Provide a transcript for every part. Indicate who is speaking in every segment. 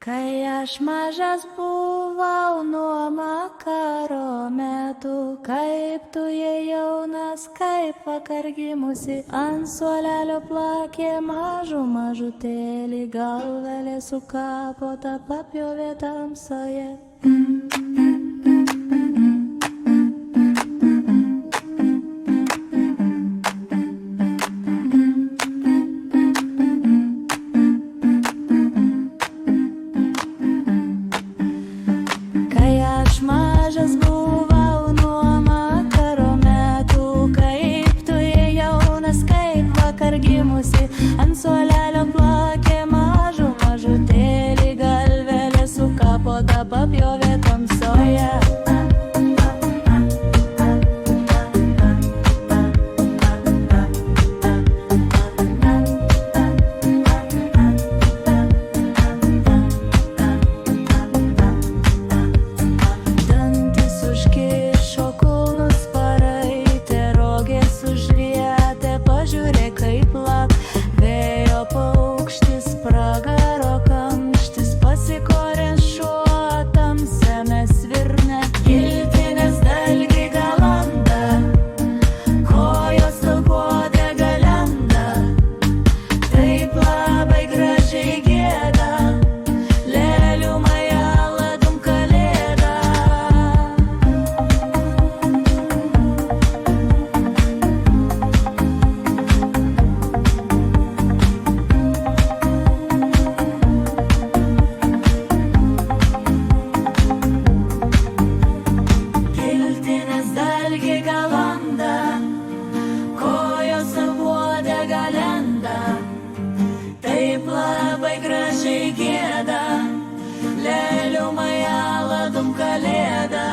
Speaker 1: Kai aš mažas buvau nuo makaro metų, kaip tu jei jaunas, kaip vakar gimusi, ant suolelio plakė mažutėlį, galvelė sukapota papjovė tamsoje. Ant suolelio plakė mažutėlį, galvelė sukapota papjovė tamsoje. Dantis užkišo, kulnus paraitė, rogės užrietė, pažiūrėk kaip lak. Vėjo paukštis, pragaro kamštis, pasikoręs šuo tamsiame svirne. Kilpinės dalgiai galanda, kojos uodega lenda, taip labai gražiai gieda, lėlių majala dum kalėda. Taip labai gražiai gieda, lėlių majala dum kalėda.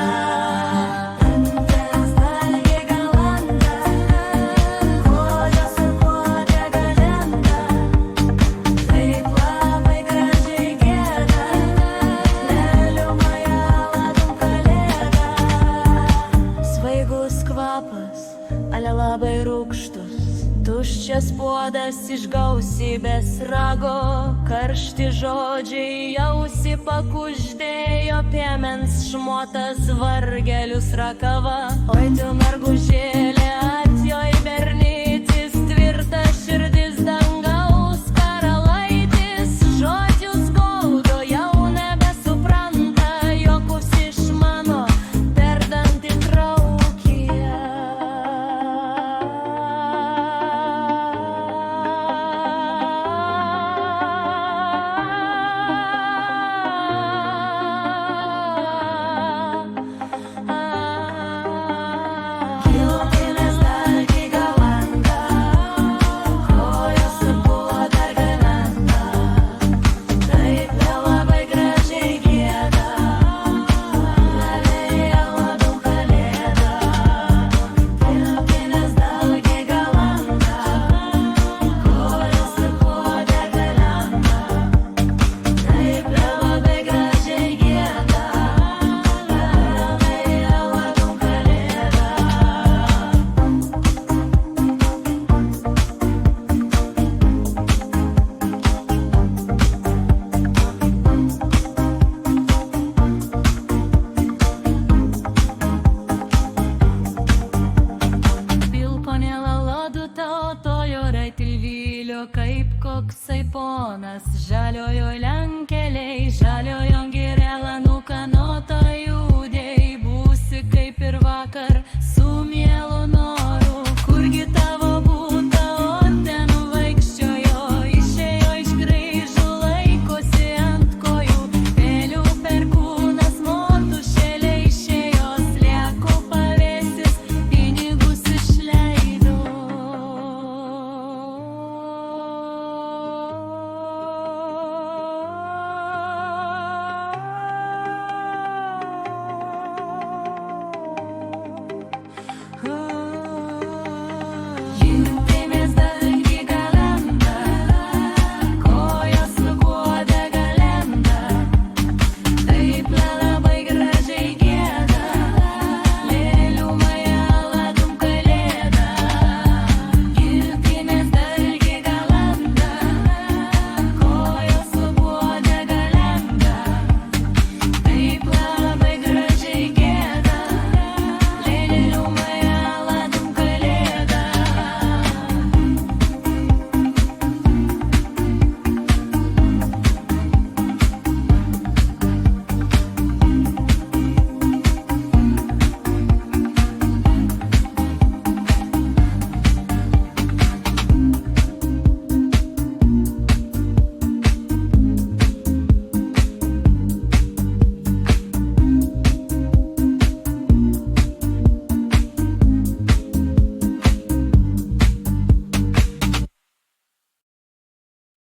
Speaker 1: Kilpinės dalgiai galanda, kojos uodega lenda, taip labai gražiai gieda, lėlių majala dum kalėda. Svaigus kvapas, ale labai rūgštus, tuščias puodas iš gausybės rago, karšti žodžiai ausį pakuždėjo, piemens šmotas vargelius rakava. Oi tu mergužėlė, atjoj berniukas.